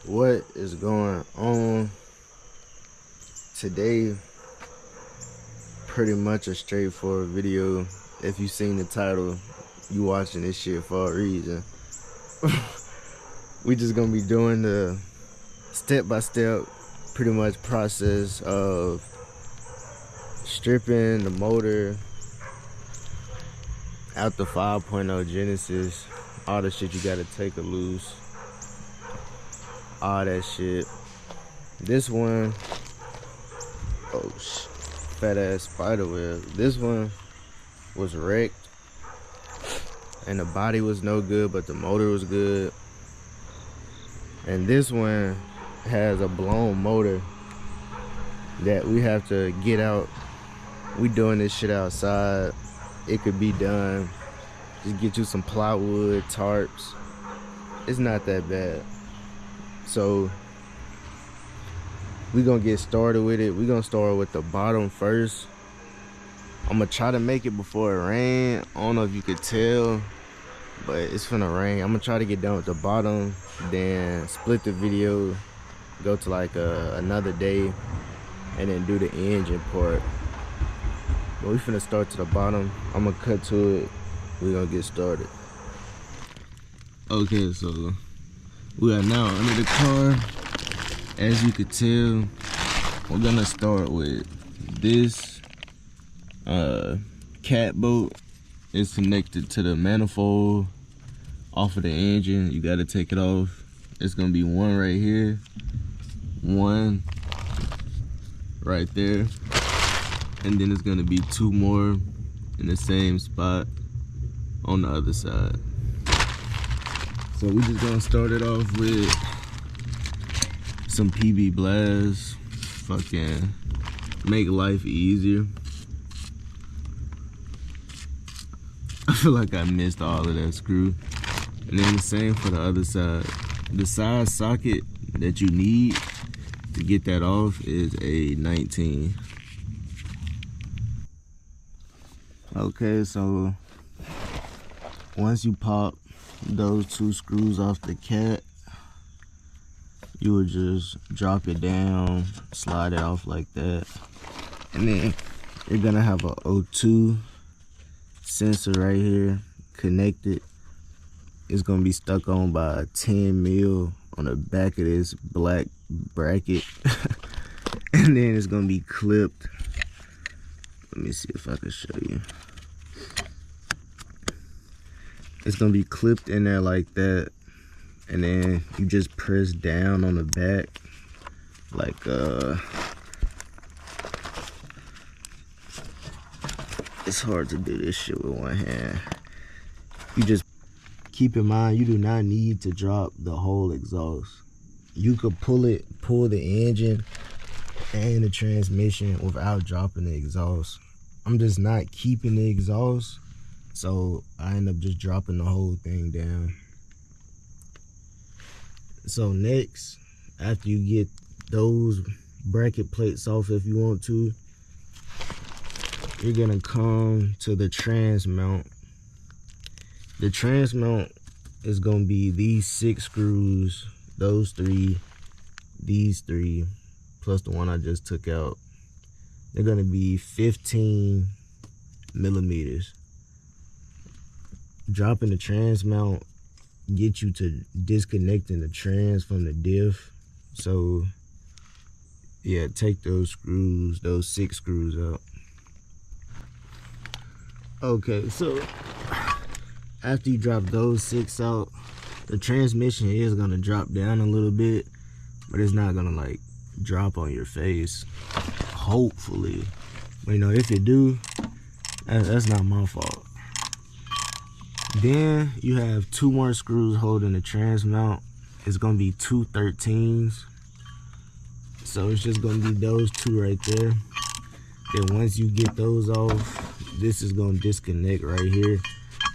What is going on today? Pretty much a straightforward video. If you seen the title, you watching this shit for a reason. We just gonna be doing the step-by-step pretty much process of stripping the motor out the 5.0 Genesis, all the shit you gotta take it loose, all that shit. This one, oh shit, fat ass spider web. This one was wrecked and the body was no good, but the motor was good. And this one has a blown motor that we have to get out. We doing this shit outside. It could be done. Just get you some plywood, tarps. It's not that bad. So we gonna get started with it. We gonna start with the bottom first. I'm gonna try to make it before it rain. I don't know if you could tell, but it's finna rain. I'm gonna try to get done with the bottom, then split the video, go to like another day, and then do the engine part. But we finna start to the bottom. I'm gonna cut to it. We gonna get started. Okay, so we are now under the car. As you could tell, we're gonna start with this cat bolt. It's connected to the manifold off of the engine. You gotta take it off. It's gonna be one right here, one right there, and then it's gonna be two more in the same spot on the other side. So we just gonna start it off with some PB Blast. Fucking make life easier. I feel like I missed all of that screw. And then the same for the other side. The side socket that you need to get that off is a 19. Okay, so once you pop those two screws off the cat, you would just drop it down, slide it off like that, and then you're gonna have a O2 sensor right here connected. It's gonna be stuck on by a 10 mil on the back of this black bracket. And then it's gonna be clipped. Let me see if I can show you. It's gonna be clipped in there like that, and then you just press down on the back like it's hard to do this shit with one hand. You just keep in mind, you do not need to drop the whole exhaust. You could pull the engine and the transmission without dropping the exhaust. I'm just not keeping the exhaust, so I end up just dropping the whole thing down. So next, after you get those bracket plates off, if you want to, you're gonna come to the trans mount. The trans mount is gonna be these 6 screws, those 3, these 3, plus the one I just took out. They're gonna be 15 millimeters. Dropping the trans mount get you to disconnecting the trans from the diff. So yeah, take those screws, those 6 screws out. Okay, so after you drop those 6 out, the transmission is gonna drop down a little bit, but it's not gonna like drop on your face, hopefully. But you know, if it do, that's not my fault. Then you have 2 more screws holding the trans mount. It's gonna be 2 13s. So it's just gonna be those 2 right there. Then once you get those off, this is gonna disconnect right here,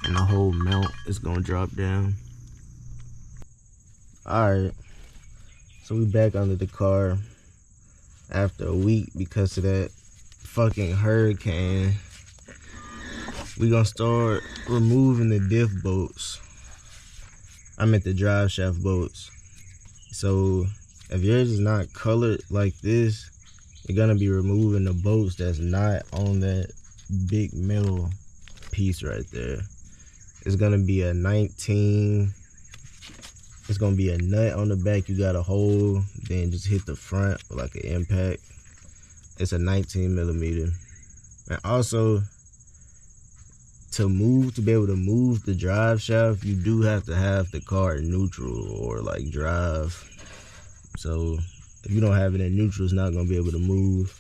and the whole mount is gonna drop down. Alright, so we back under the car after a week because of that fucking hurricane. We gonna start removing the diff bolts. I meant the drive shaft bolts. So if yours is not colored like this, you're gonna be removing the bolts that's not on that big metal piece right there. It's gonna be a 19. It's gonna be a nut on the back you gotta hold, then just hit the front with like an impact. It's a 19 millimeter. And also, to be able to move the drive shaft, you do have to have the car in neutral or like drive. So if you don't have it in neutral, it's not gonna be able to move.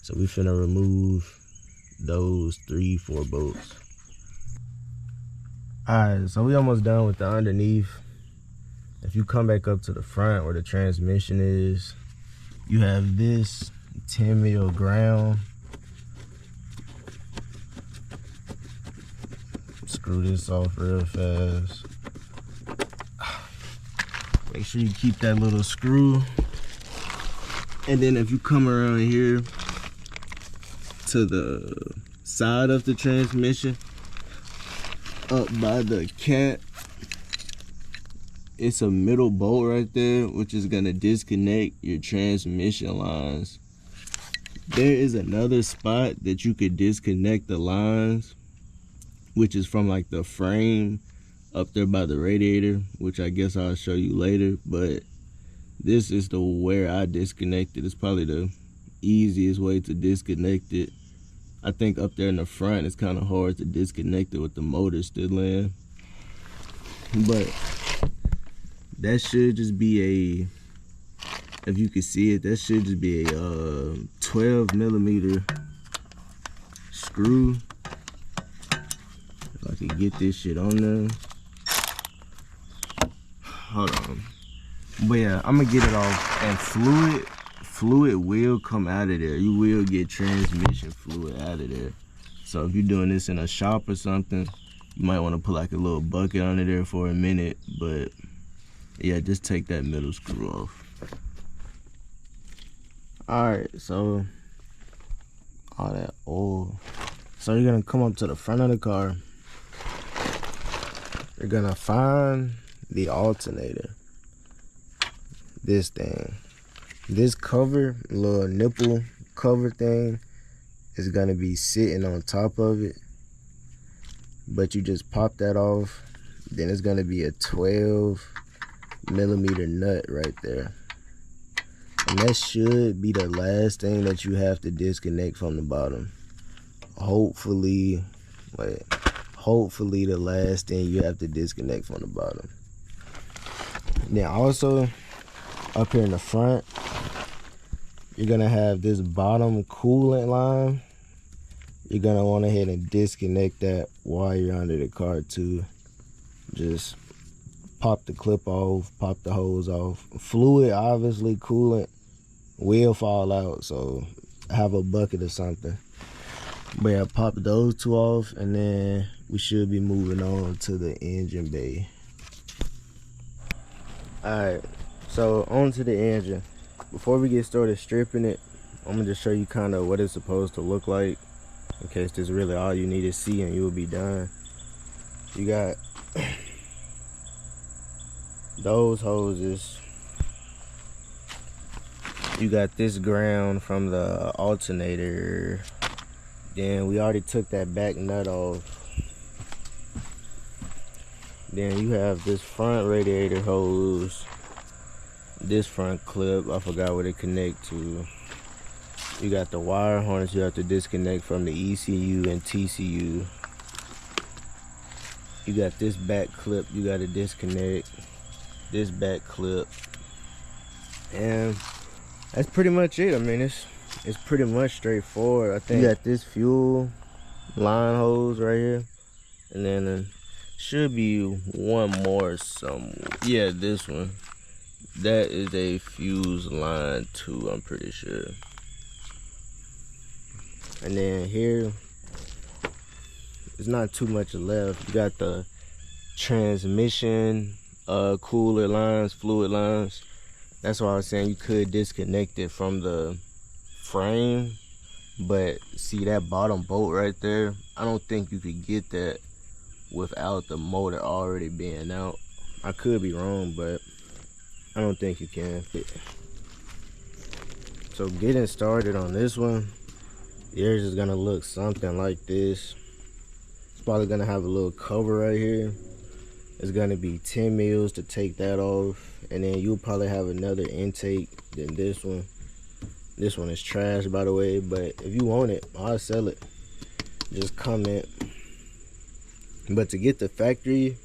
So we finna remove those 3-4 bolts. Alright, so we almost done with the underneath. If you come back up to the front where the transmission is, you have this 10 mil ground. Screw this off real fast. Make sure you keep that little screw. And then if you come around here to the side of the transmission, up by the cat, it's a middle bolt right there, which is gonna disconnect your transmission lines. There is another spot that you could disconnect the lines, which is from like the frame up there by the radiator, which I guess I'll show you later. But this is the where I disconnected. It's probably the easiest way to disconnect it. I think up there in the front it's kind of hard to disconnect it with the motor still in. But that should just be if you can see it, that should just be a 12 millimeter screw. If I could get this shit on there. Hold on. But yeah, I'm gonna get it off. And fluid will come out of there. You will get transmission fluid out of there. So if you're doing this in a shop or something, you might want to put like a little bucket under there for a minute. But yeah, just take that middle screw off. Alright, so all that oil. So you're gonna come up to the front of the car. You're gonna find the alternator. This thing. This cover, little nipple cover thing, is gonna be sitting on top of it. But you just pop that off. Then it's gonna be a 12 millimeter nut right there. And that should be the last thing that you have to disconnect from the bottom. Hopefully the last thing you have to disconnect from the bottom. Then also, up here in the front, you're gonna have this bottom coolant line. You're gonna want to head and disconnect that while you're under the car too. Just pop the clip off, pop the hose off. Fluid, obviously, coolant will fall out, so have a bucket or something. But yeah, pop those two off, and then we should be moving on to the engine bay. Alright, so on to the engine. Before we get started stripping it, I'm gonna just show you kind of what it's supposed to look like, in case this is really all you need to see and you'll be done. You got those hoses. You got this ground from the alternator. Then we already took that back nut off. Then you have this front radiator hose, this front clip, I forgot what it connect to. You got the wire harness you have to disconnect from the ECU and TCU. You got this back clip you got to disconnect, this back clip, and that's pretty much it. I mean, it's pretty much straightforward. I think you got this fuel line hose right here, and then should be one more somewhere. Yeah, this one. That is a fuse line too, I'm pretty sure. And then here, there's not too much left. You got the transmission cooler lines, fluid lines. That's why I was saying you could disconnect it from the frame, but see that bottom bolt right there, I don't think you could get that without the motor already being out. I could be wrong, but I don't think you can. So getting started on this one, yours is gonna look something like this. It's probably gonna have a little cover right here. It's gonna be 10 mils to take that off, and then you'll probably have another intake than this one. This one is trash, by the way, but if you want it, I'll sell it. Just comment. But to get the factory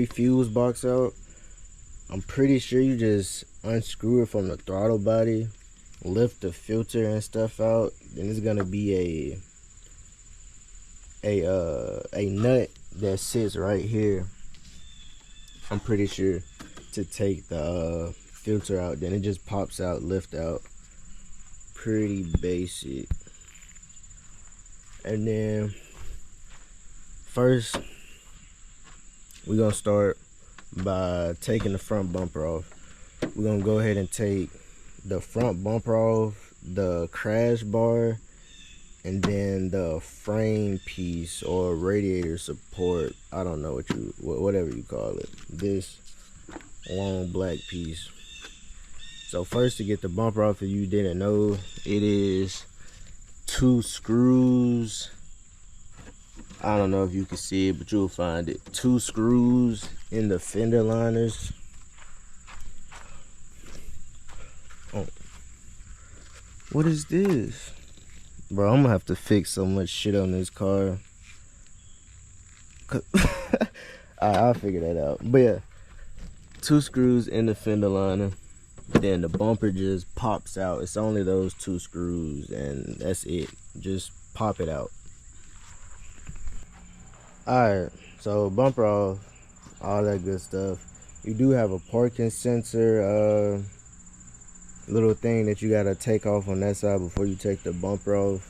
fuse box out, I'm pretty sure you just unscrew it from the throttle body, lift the filter and stuff out. Then it's gonna be a nut that sits right here, I'm pretty sure, to take the filter out. Then it just pops out, lift out. Pretty basic. And then first we're gonna start by taking the front bumper off. We're gonna go ahead and take the front bumper off, the crash bar, and then the frame piece or radiator support. I don't know whatever you call it. This long black piece. So first, to get the bumper off, if you didn't know, it is 2 screws. I don't know if you can see it, but you'll find it. 2 screws in the fender liners. Oh, what is this? Bro, I'm gonna have to fix so much shit on this car. I'll figure that out. But yeah, 2 screws in the fender liner. Then the bumper just pops out. It's only those 2 screws, and that's it. Just pop it out. Alright, so bumper off, all that good stuff. You do have a parking sensor little thing that you gotta take off on that side before you take the bumper off.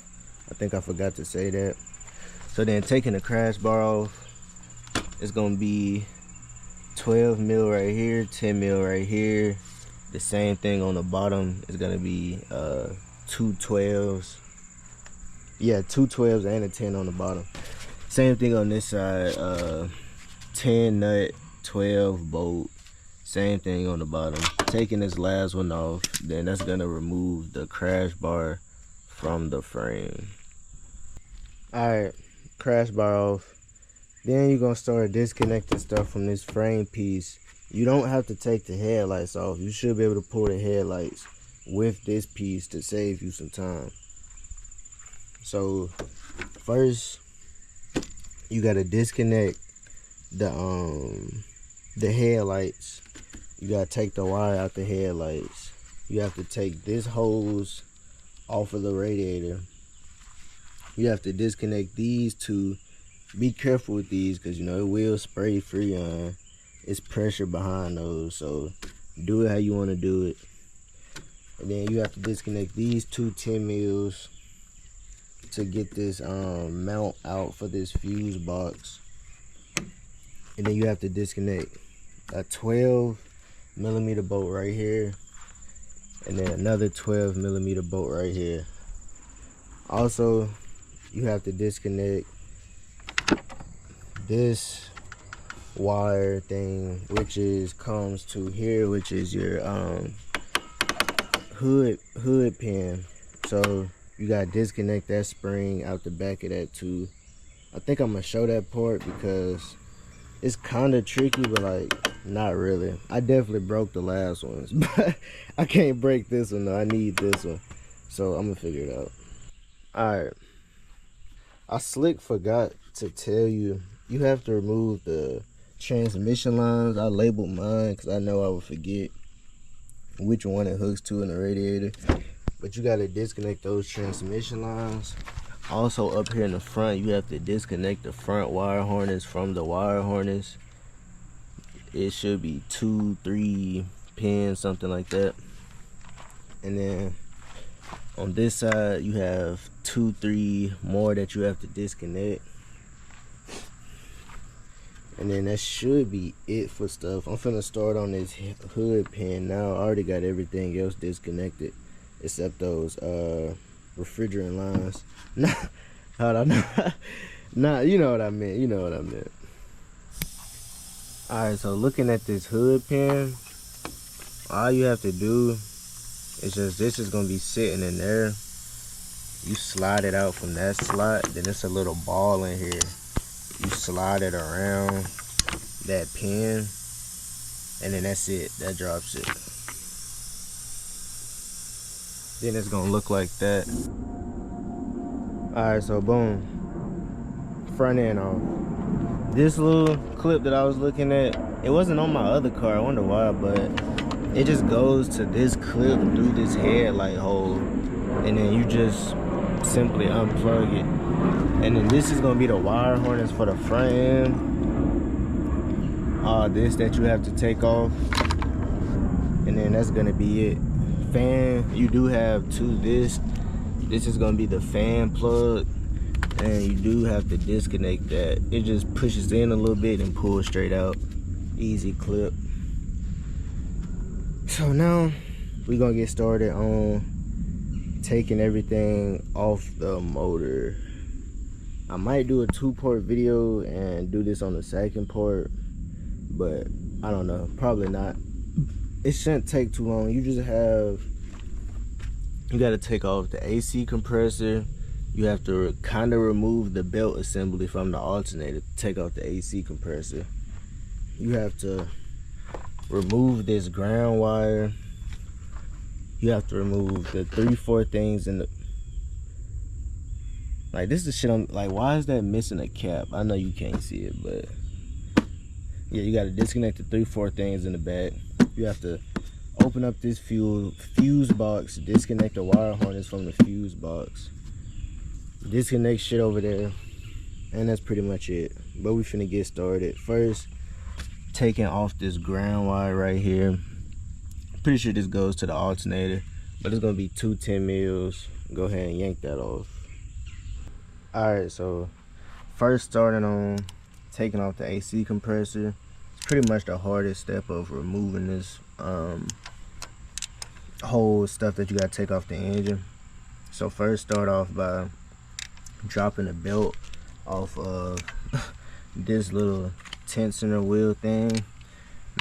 I think I forgot to say that. So then taking the crash bar off, it's gonna be 12 mil right here, 10 mil right here. The same thing on the bottom is gonna be 2 12s. Yeah, 2 12s and a 10 on the bottom. Same thing on this side, 10 nut, 12 bolt. Same thing on the bottom. Taking this last one off, then that's gonna remove the crash bar from the frame. Alright, crash bar off. Then you're gonna start disconnecting stuff from this frame piece. You don't have to take the headlights off. You should be able to pull the headlights with this piece to save you some time. So first, you gotta disconnect the headlights. You gotta take the wire out the headlights. You have to take this hose off of the radiator. You have to disconnect these 2. Be careful with these, because you know it will spray Freon. It's pressure behind those, so do it how you want to do it. And then you have to disconnect these 2 10 mils to get this mount out for this fuse box. And then you have to disconnect a 12 millimeter bolt right here, and then another 12 millimeter bolt right here. Also, you have to disconnect this wire thing, which comes to here, which is your hood pin. So you gotta disconnect that spring out the back of that too. I think I'm gonna show that part because it's kind of tricky, but like not really. I definitely broke the last ones, but I can't break this one though. I need this one, so I'm gonna figure it out. Alright, I slick forgot to tell you, you have to remove the transmission lines. I labeled mine because I know I would forget which one it hooks to in the radiator, but you got to disconnect those transmission lines. Also up here in the front, you have to disconnect the front wire harness from the wire harness. It should be 2 3 pins, something like that. And then on this side you have 2 3 more that you have to disconnect. And then that should be it for stuff. I'm finna start on this hood pin now. I already got everything else disconnected except those refrigerant lines. Nah, you know what I meant. Alright, so looking at this hood pin, all you have to do is just, this is gonna be sitting in there. You slide it out from that slot, then it's a little ball in here. You slide it around that pin, and then that's it. That drops it. Then it's gonna look like that. Alright, so boom. Front end off. This little clip that I was looking at, it wasn't on my other car. I wonder why, but it just goes to this clip through this headlight hole, and then you just simply unplug it. And then this is gonna be the wire harness for the front end. This that you have to take off, and then that's gonna be it. Fan, you do have this is gonna be the fan plug, and you do have to disconnect that. It just pushes in a little bit and pulls straight out. Easy clip. So now we're gonna get started on taking everything off the motor. I might do a 2-part video and do this on the second part, but I don't know, probably not. It shouldn't take too long. You gotta take off the AC compressor. You have to kind of remove the belt assembly from the alternator to take off the AC compressor. You have to remove this ground wire. You have to remove the 3/4 things in the, like, this is shit on, like, why is that missing a cap? I know you can't see it, but yeah, you got to disconnect the 3/4 things in the back. You have to open up this fuse box, disconnect the wire harness from the fuse box, disconnect shit over there, and that's pretty much it. But we finna get started. First, taking off this ground wire right here. Pretty sure this goes to the alternator, but it's gonna be 2 10 mils. Go ahead and yank that off. Alright, so first starting on taking off the AC compressor. It's pretty much the hardest step of removing this whole stuff that you gotta take off the engine. So first start off by dropping the belt off of this little tensioner wheel thing.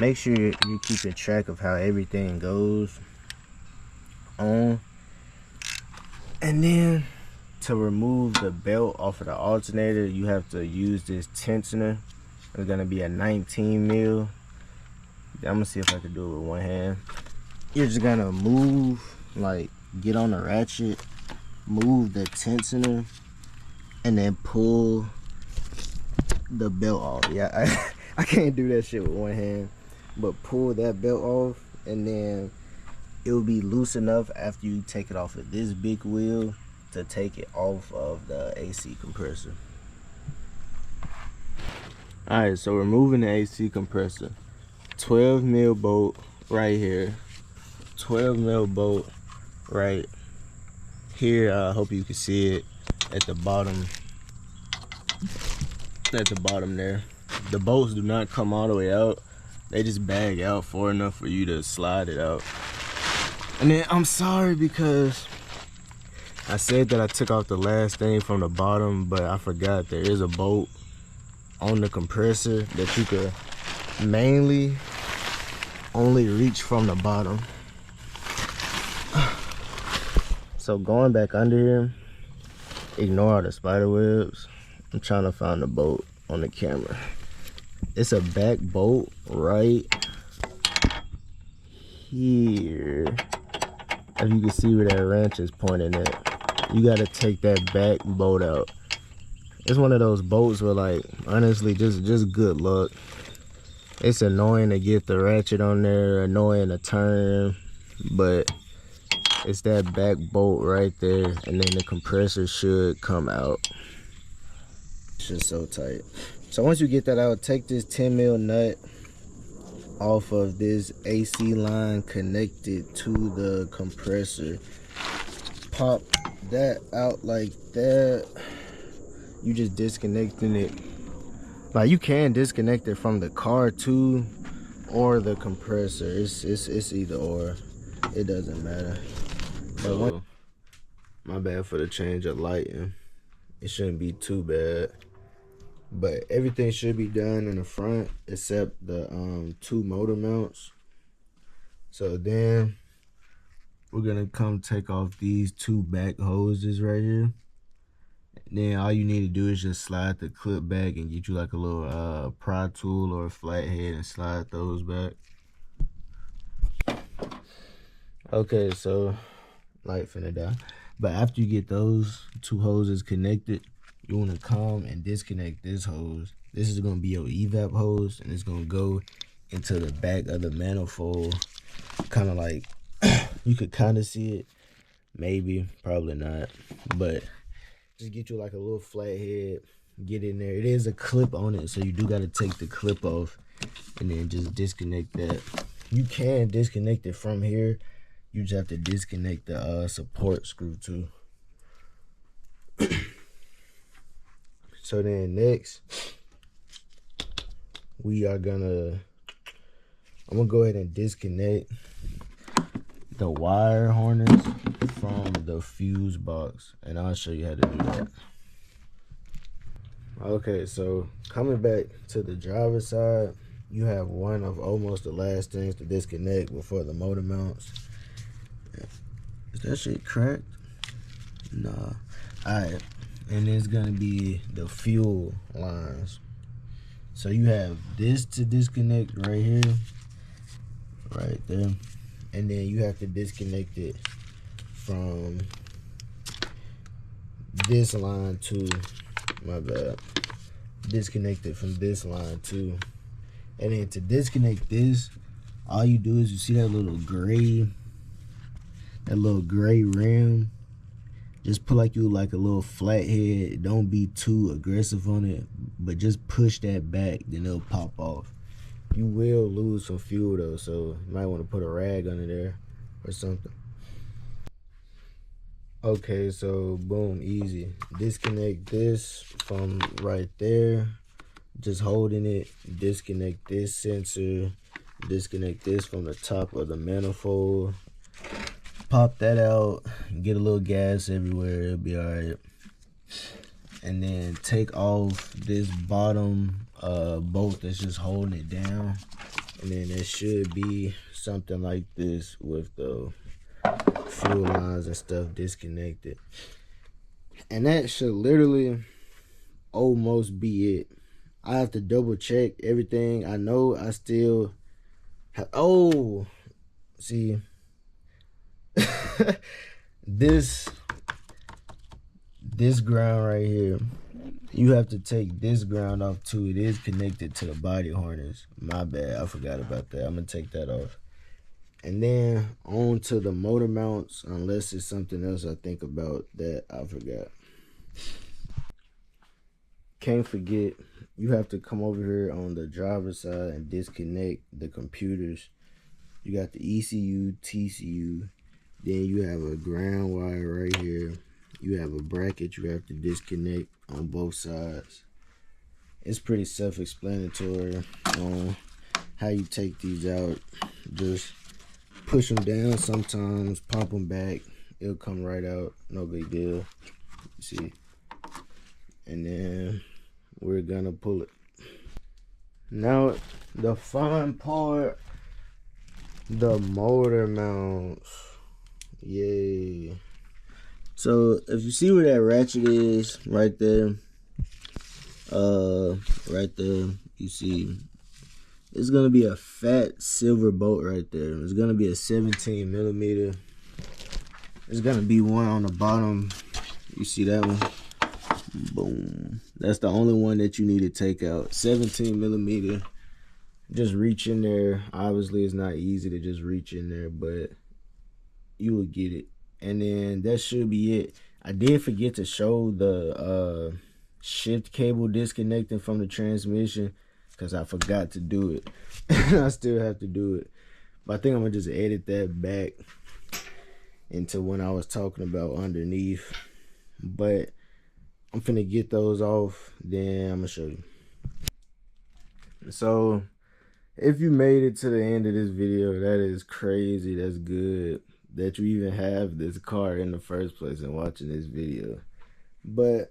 Make sure you're keeping track of how everything goes on. And then to remove the belt off of the alternator, you have to use this tensioner. It's gonna be a 19 mil. I'm gonna see if I can do it with one hand. You're just gonna move, like, get on the ratchet, move the tensioner, and then pull the belt off. Yeah, I can't do that shit with one hand, but pull that belt off, and then it'll be loose enough after you take it off of this big wheel to take it off of the AC compressor. Alright, so removing the AC compressor. 12 mil bolt right here. 12 mil bolt right here. I hope you can see it at the bottom. At the bottom there. The bolts do not come all the way out. They just bag out far enough for you to slide it out. And then I'm sorry because I said that I took off the last thing from the bottom, but I forgot there is a bolt on the compressor that you could mainly only reach from the bottom. So going back under here, ignore all the spider webs. I'm trying to find the bolt on the camera. It's a back bolt right here. If you can see where that wrench is pointing at, you gotta take that back bolt out. It's one of those bolts where, like, honestly, just good luck. It's annoying to get the ratchet on there, annoying to turn, but it's that back bolt right there, and then the compressor should come out. It's just so tight. So once you get that out, take this 10 mil nut off of this AC line connected to the compressor. Pop that out like that. You just disconnecting it. Like, you can disconnect it from the car too, or the compressor. It's either or. It doesn't matter. But my bad for the change of lighting. It shouldn't be too bad. But everything should be done in the front except the 2 motor mounts. So then we're gonna come take off these 2 back hoses right here. Then all you need to do is just slide the clip back and get you like a little pry tool or a flathead and slide those back. Okay, so light finna die. But after you get those 2 hoses connected, you want to come and disconnect this hose. This is going to be your evap hose, and it's going to go into the back of the manifold. Kind of like, you could kind of see it. Maybe, probably not. But just get you like a little flathead, get in there. It is a clip on it, so you do got to take the clip off and then just disconnect that. You can disconnect it from here. You just have to disconnect the support screw too. So then next, I'm gonna go ahead and disconnect the wire harness from the fuse box, and I'll show you how to do that. Okay, so coming back to the driver's side, you have one of almost the last things to disconnect before the motor mounts. Is that shit cracked? Nah. Alright. And it's gonna be the fuel lines. So you have this to disconnect right here. Right there. And then you have to disconnect it from this line too. My bad. Disconnect it from this line too. And then to disconnect this, all you do is you see that little gray rim. Just put like a little flathead. Don't be too aggressive on it, but just push that back, then it'll pop off. You will lose some fuel though, so you might want to put a rag under there or something. Okay, so boom, easy. Disconnect this from right there. Just holding it. Disconnect this sensor. Disconnect this from the top of the manifold. Pop that out, get a little gas everywhere, it'll be alright. And then take off this bottom bolt that's just holding it down. And then there should be something like this with the fuel lines and stuff disconnected. And that should literally almost be it. I have to double check everything. I know I still have, see, this ground right here, you have to take this ground off too. It is connected to the body harness. My bad, I forgot about that. I'm gonna take that off. And then on to the motor mounts, unless it's something else I think about that I forgot. Can't forget, you have to come over here on the driver's side and disconnect the computers. You got the ECU, TCU. Then you have a ground wire right here. You have a bracket you have to disconnect on both sides. It's pretty self-explanatory on how you take these out. Just push them down sometimes, pump them back. It'll come right out, no big deal. See? And then we're gonna pull it. Now, the fun part, the motor mounts. Yay. So if you see where that ratchet is right there, you see it's gonna be a fat silver bolt right there. It's gonna be a 17 millimeter. There's gonna be one on the bottom. You see that one? Boom. That's the only one that you need to take out. 17 millimeter. Just reach in there. Obviously it's not easy to just reach in there, but you will get it. And then that should be it. I did forget to show the shift cable disconnecting from the transmission because I forgot to do it. I still have to do it, but I think I'm gonna just edit that back into when I was talking about underneath. But I'm finna get those off, then I'm gonna show you. So if you made it to the end of this video, that is crazy. That's good that you even have this car in the first place and watching this video. But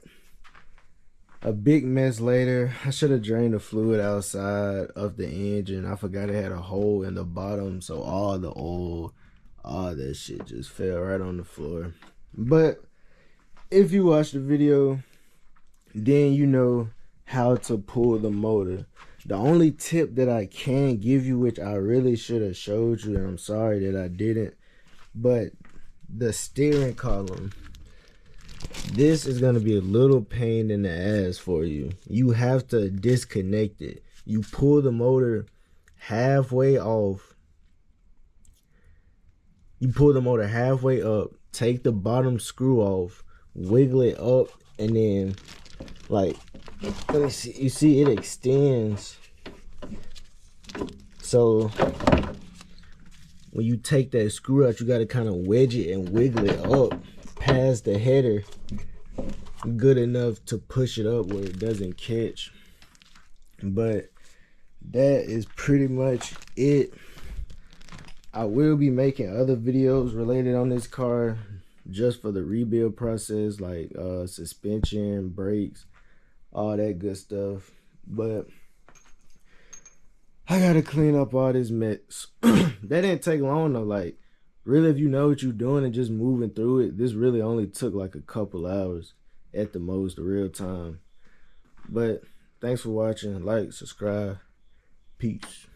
A big mess later. I should have drained the fluid outside of the engine. I forgot it had a hole in the bottom, so all the oil, all that shit just fell right on the floor. But if you watch the video, then you know how to pull the motor. The only tip that I can give you, which I really should have showed you, and I'm sorry that I didn't, but the steering column, this is going to be a little pain in the ass for you. You have to disconnect it. You pull the motor halfway off. You pull the motor halfway up, take the bottom screw off, wiggle it up, and then, like, let me see. You see it extends. So when you take that screw out, you got to kind of wedge it and wiggle it up past the header good enough to push it up where it doesn't catch. But that is pretty much it. I will be making other videos related on this car just for the rebuild process, like suspension, brakes, all that good stuff. But I gotta clean up all this mess. That didn't take long though. Like, really, if you know what you're doing and just moving through it, this really only took like a couple hours at the most, the real time. But thanks for watching. Like, subscribe. Peace.